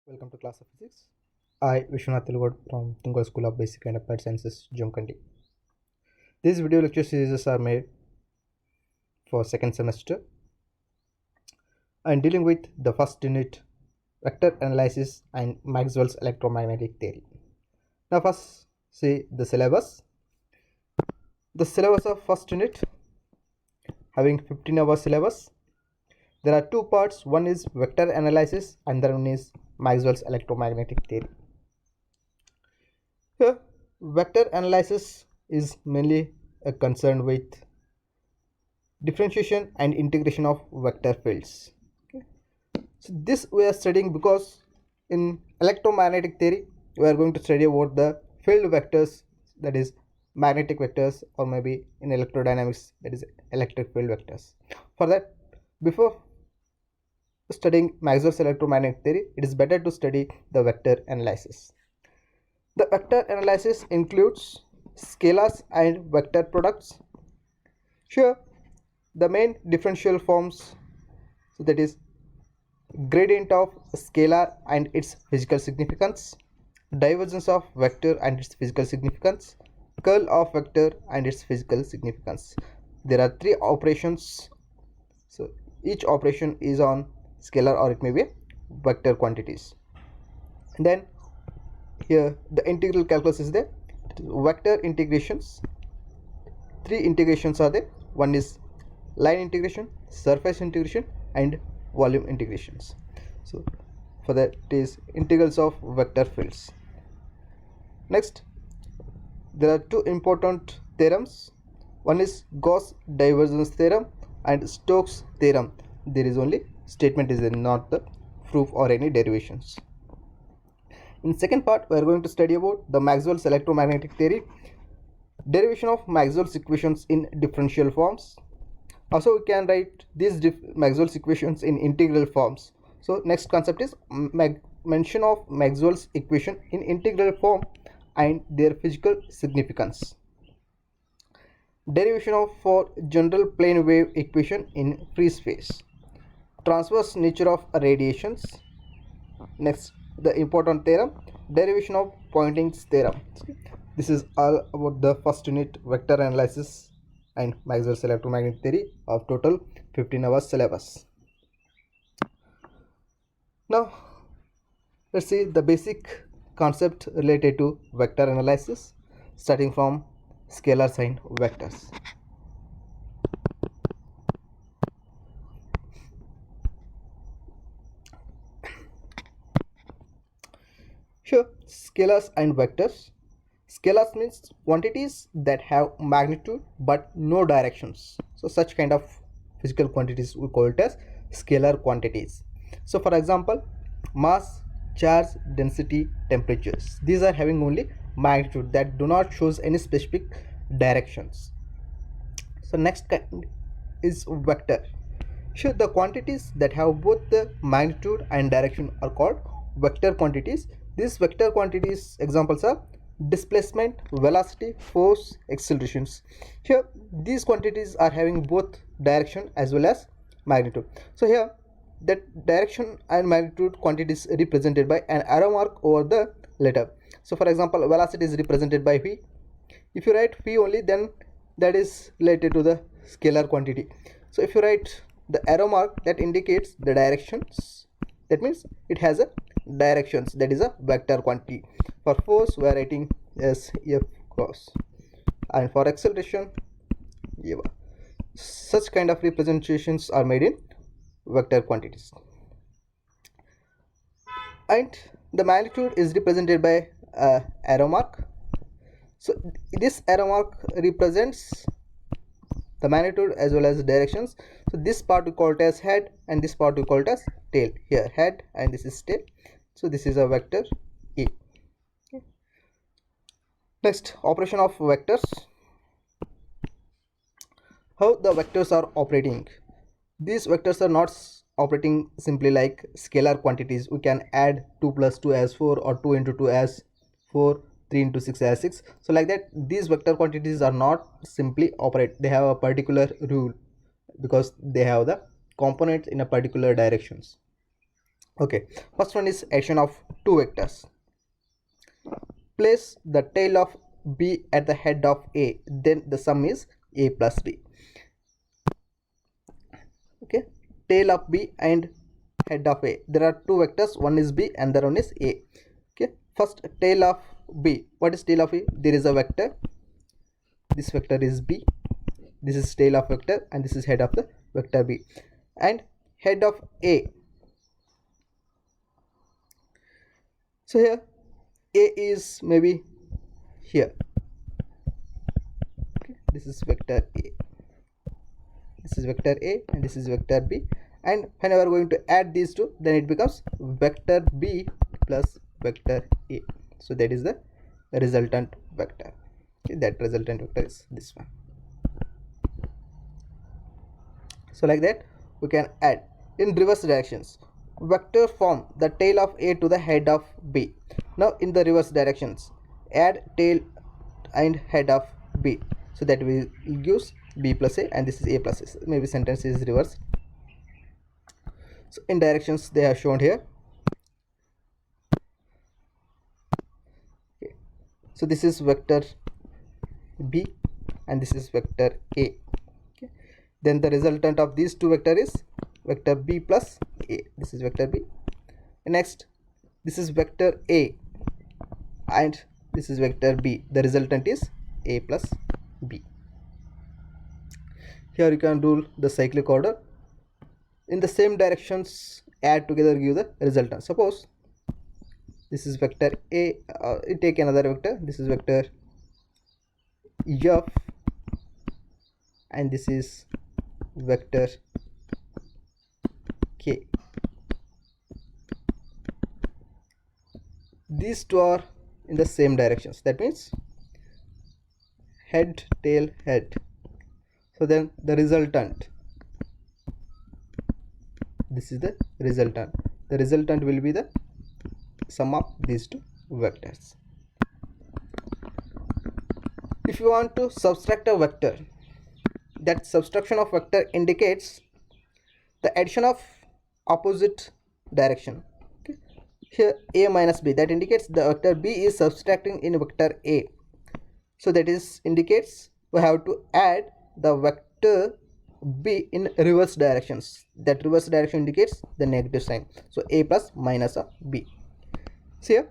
Welcome to class of physics. I Vishwanath Telugod from Tungal School of Basic and Applied Sciences, Jomkandi. These video lecture series are made for second semester and dealing with the first unit, vector analysis and Maxwell's electromagnetic theory. Now first see the syllabus. The syllabus of first unit having 15-hour syllabus. There are two parts. One is vector analysis and the other one is Maxwell's electromagnetic theory. Here, vector analysis is mainly concerned with differentiation and integration of vector fields. Okay. So this we are studying because in electromagnetic theory we are going to study about the field vectors, that is magnetic vectors, or maybe in electrodynamics that is electric field vectors. For that, before studying Maxwell's electromagnetic theory, it is better to study the vector analysis. The vector analysis includes scalars and vector products. Here, the main differential forms, so that is gradient of scalar and its physical significance, divergence of vector and its physical significance, curl of vector and its physical significance. There are three operations, so each operation is on scalar or it may be vector quantities. And then here the integral calculus is there. Vector integrations, three integrations are there. One is line integration, surface integration and volume integrations. So for that it is integrals of vector fields. Next, there are two important theorems. One is Gauss divergence theorem and Stokes theorem. There is only statement, is there, not the proof or any derivations. In second part we are going to study about the Maxwell's electromagnetic theory, derivation of Maxwell's equations in differential forms. Also we can write these Maxwell's equations in integral forms. So next concept is mention of Maxwell's equation in integral form and their physical significance. Derivation of for general plane wave equation in free space. Transverse nature of radiations. Next, the important theorem, derivation of Poynting's theorem. This is all about the first unit, vector analysis and Maxwell's electromagnetic theory, of total 15-hour syllabus. Now let's see the basic concept related to vector analysis, starting from scalars and vectors. Here, scalars and vectors. Scalars means quantities that have magnitude but no directions. So such kind of physical quantities we call it as scalar quantities. So for example, mass, charge, density, temperatures. These are having only magnitude that do not shows any specific directions. So next kind is vector. Here the quantities that have both the magnitude and direction are called vector quantities. These vector quantities examples are displacement, velocity, force, accelerations. Here these quantities are having both direction as well as magnitude. So here that direction and magnitude quantities represented by an arrow mark over the letter. So for example, velocity is represented by v. If you write v only, then that is related to the scalar quantity. So if you write the arrow mark, that indicates the directions, that means it has a directions, that is a vector quantity. For force we are writing as f cross, and for acceleration such kind of representations are made in vector quantities. And the magnitude is represented by arrow mark. So this arrow mark represents the magnitude as well as directions. So this part we call it as head and this part we call it as tail. Here head and this is tail. So this is a vector E. Okay. Next, operation of vectors. How the vectors are operating. These vectors are not operating simply like scalar quantities. We can add 2 plus 2 as 4 or 2 into 2 as 4, 3 into 6 as 6. So like that, these vector quantities are not simply operate. They have a particular rule because they have the components in a particular directions. Okay, first one is addition of two vectors. Place the tail of b at the head of a, then the sum is a plus b. Okay, tail of b and head of a, there are two vectors, one is b and the other one is a. Okay, first tail of b. What is tail of a? There is a vector, this vector is b, this is tail of vector, and this is head of the vector b. And head of a, so here a is maybe here. Okay, this is vector a, this is vector a, and this is vector b, and whenever we are going to add these two, then it becomes vector b plus vector a. So that is the resultant vector. Okay, that resultant vector is this one. So like that we can add in reverse directions. Vector form the tail of a to the head of b. Now in the reverse directions, add tail and head of b, so that will gives b plus a, and this is a plus a. Maybe sentence is reverse. So in directions they are shown here. Okay. So this is vector b and this is vector a. Okay. Then the resultant of these two vector is vector b plus a. This is vector b. Next, this is vector a and this is vector b. The resultant is a plus b. Here you can rule the cyclic order. In the same directions, add together give the resultant. Suppose this is vector a, take another vector. This is vector f and this is vector k. These two are in the same directions, that means head, tail, head. So then the resultant, this is the resultant. The resultant will be the sum of these two vectors. If you want to subtract a vector, that subtraction of vector indicates the addition of opposite direction. Okay. Here a minus b, that indicates the vector b is subtracting in vector a. So that is indicates we have to add the vector b in reverse directions. That reverse direction indicates the negative sign. So a plus minus of b. So here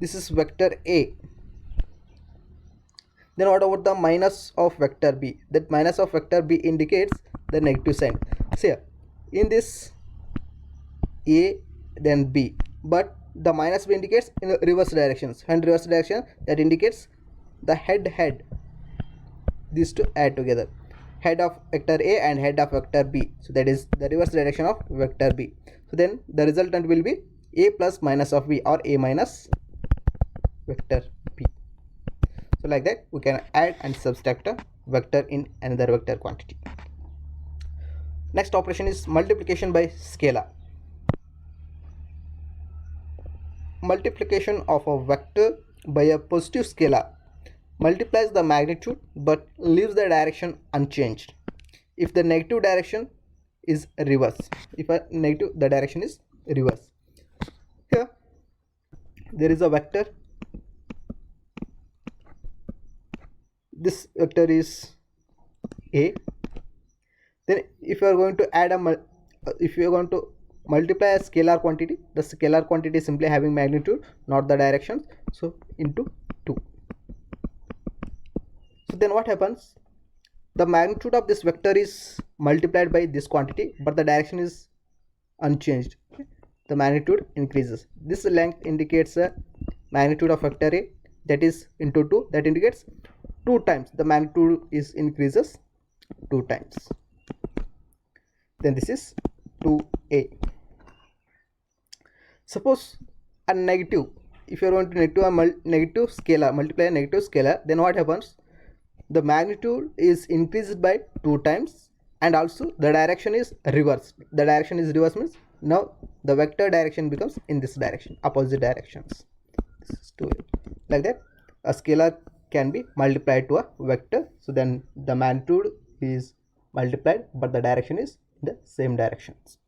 this is vector a. Then what about the minus of vector b? That minus of vector b indicates the negative sign. So here in this a then b, but the minus b indicates in reverse directions. And reverse direction, that indicates the head, these two add together, head of vector a and head of vector b. So that is the reverse direction of vector b. So then the resultant will be a plus minus of b, or a minus vector b. So like that we can add and subtract a vector in another vector quantity. Next operation is multiplication by scalar. Multiplication of a vector by a positive scalar multiplies the magnitude but leaves the direction unchanged if the negative direction is reverse. If a negative, the direction is reverse. Here there is a vector, this vector is a. Then if you are going to add a if you are going to multiply a scalar quantity, the scalar quantity is simply having magnitude, not the direction, so into 2. So then what happens, the magnitude of this vector is multiplied by this quantity, but the direction is unchanged. Okay. The magnitude increases. This length indicates a magnitude of vector a, that is into 2, that indicates 2 times the magnitude is increases 2 times. Then this is 2a. Suppose a negative, if you are going to negative scalar, multiply a negative scalar, then what happens, the magnitude is increased by 2 times, and also the direction is reversed. The direction is reversed means now the vector direction becomes in this direction, opposite directions. This is 2a. Like that a scalar can be multiplied to a vector, so then the magnitude is multiplied but the direction is in the same directions.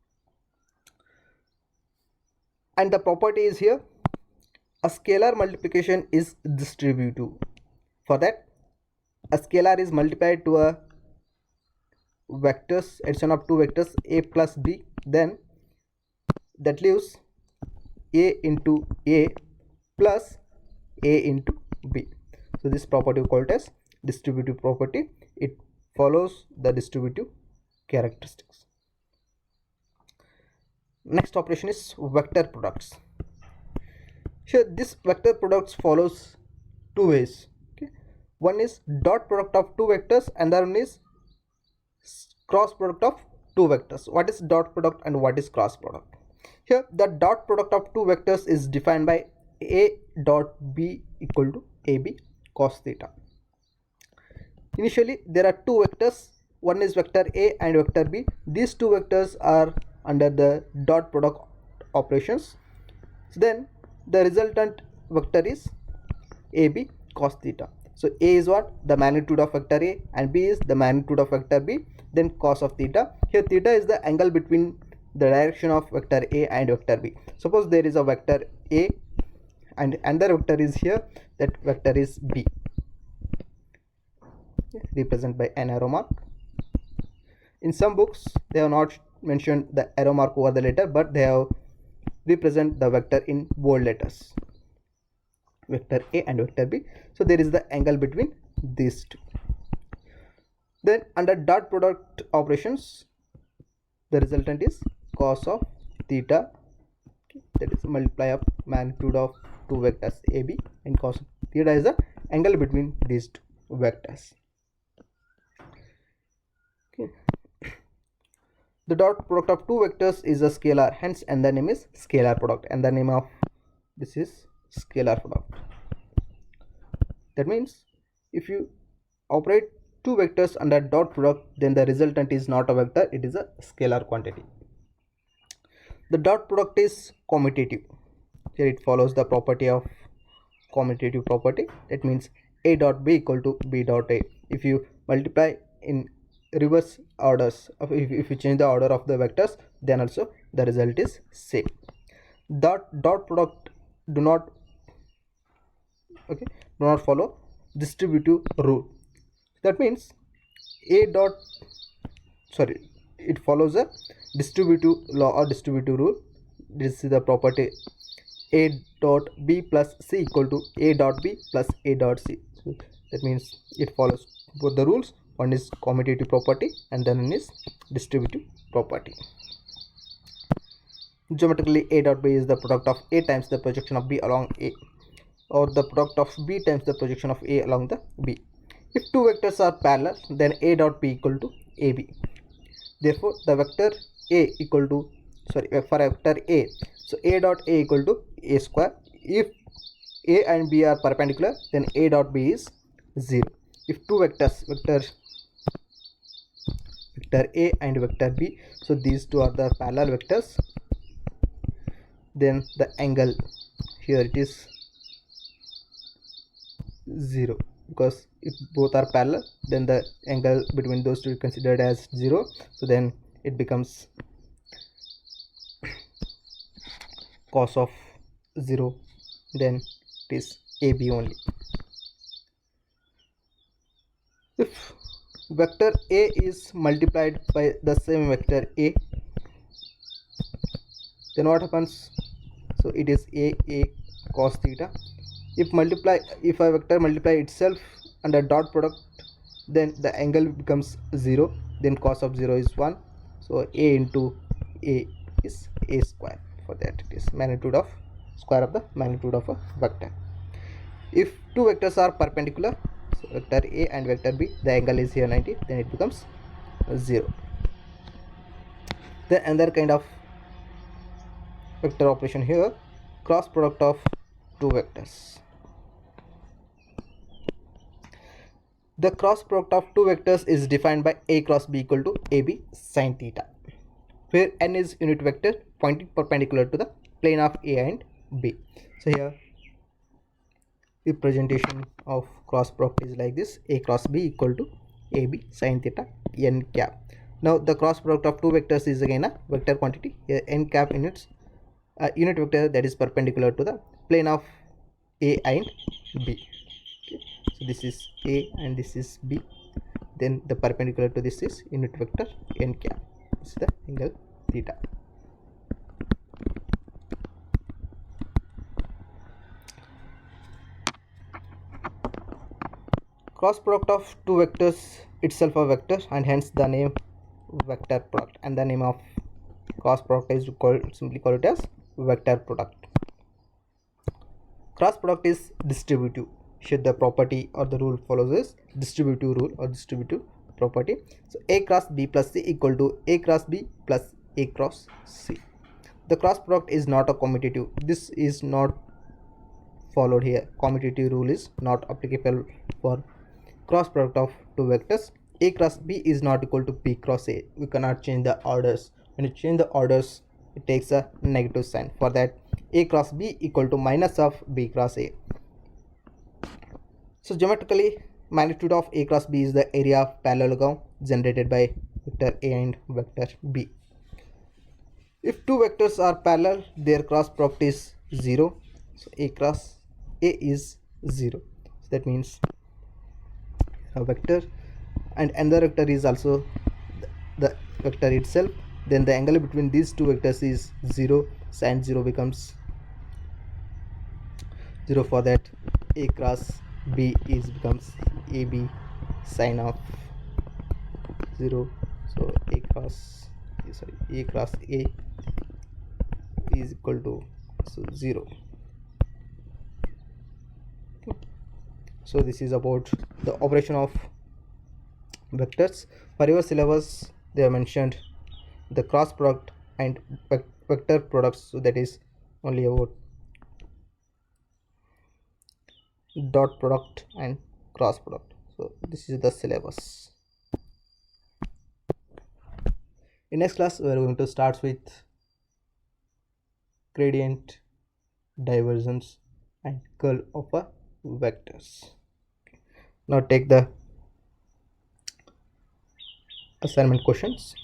and the property is here, a scalar multiplication is distributive. For that, a scalar is multiplied to a vectors, addition of two vectors a plus b, then that leaves a into a plus a into b. So this property is called as distributive property. It follows the distributive characteristics. Next operation is vector products. Here this vector products follows two ways. Okay, one is dot product of two vectors and the other one is cross product of two vectors. What is dot product and what is cross product? Here the dot product of two vectors is defined by a dot b equal to ab cos theta. Initially there are two vectors, one is vector a and vector b. These two vectors are under the dot product operations. So then the resultant vector is ab cos theta. So a is what? The magnitude of vector a, and b is the magnitude of vector b, then cos of theta. Here theta is the angle between the direction of vector a and vector b. Suppose there is a vector a and another vector is here, that vector is b, represented by an arrow mark. In some books they have not mentioned the arrow mark over the letter, but they have represent the vector in bold letters, vector a and vector b. So there is the angle between these two. Then under dot product operations, the resultant is cos of theta, that is multiply of magnitude of two vectors ab, and cos of theta is the angle between these two vectors. Okay. The dot product of two vectors is a scalar, hence and the name is scalar product, and the name of this is scalar product. That means if you operate two vectors under dot product, then the resultant is not a vector, it is a scalar quantity. The dot product is commutative. Here it follows the property of commutative property. That means a dot b equal to b dot a. If you multiply in reverse orders, if you change the order of the vectors, then also the result is same. Dot product do not follow distributive rule. That means it follows a distributive law or distributive rule. This is the property a dot b plus c equal to a dot b plus a dot c. So that means it follows both the rules. One is commutative property and then one is distributive property. Geometrically, a dot b is the product of a times the projection of b along a, or the product of b times the projection of a along the b. If two vectors are parallel, then a dot b equal to ab. Therefore the vector a equal to for vector a, so a dot a equal to a square. If a and b are perpendicular, then a dot b is 0. If two vectors, vector a and vector b, so these two are the parallel vectors, then the angle here it is 0, because if both are parallel, then the angle between those two is considered as 0. So then it becomes cos of 0, then it is ab only. If vector a is multiplied by the same vector a, then what happens? So it is a cos theta. If a vector multiply itself under dot product, then the angle becomes 0, then cos of 0 is 1. So a into a is a square. For that it is magnitude of square of the magnitude of a vector. If two vectors are perpendicular, so vector a and vector b, the angle is here 90, then it becomes 0. Then another kind of vector operation here, cross product of two vectors. The cross product of two vectors is defined by a cross b equal to ab sin theta, where n is unit vector pointing perpendicular to the plane of a and b. So here the presentation of cross product is like this: a cross b equal to ab sin theta n cap. Now the cross product of two vectors is again a vector quantity. Here n cap units a unit vector that is perpendicular to the plane of A and B. Okay. So this is A and this is B. Then the perpendicular to this is unit vector n cap. This is the angle theta. Cross product of two vectors itself a vector, and hence the name vector product, and the name of cross product is simply call it as vector product. Cross product is distributive. Should the property or the rule follows is distributive rule or distributive property. So A cross B plus C equal to A cross B plus A cross C. The cross product is not a commutative. This is not followed here. Commutative rule is not applicable for cross product of two vectors. A cross B is not equal to B cross A. We cannot change the orders. When you change the orders, it takes a negative sign. For that, A cross B equal to minus of B cross A. So geometrically, magnitude of A cross B is the area of parallelogram generated by vector A and vector B. If two vectors are parallel, their cross product is 0. So A cross A is 0. So that means a vector and another vector is also the vector itself. Then the angle between these two vectors is 0. Sin 0 becomes 0. For that, A cross B is becomes AB sin of 0. So A cross A is equal to 0. So this is about the operation of vectors. For your syllabus, they have mentioned the cross product and vector products, so that is only about dot product and cross product. So this is the syllabus. In next class, we are going to start with gradient, divergence and curl of a vectors. Now take the assignment questions.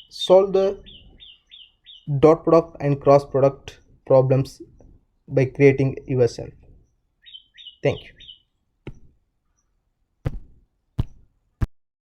Solve the dot product and cross product problems by creating yourself. Thank you.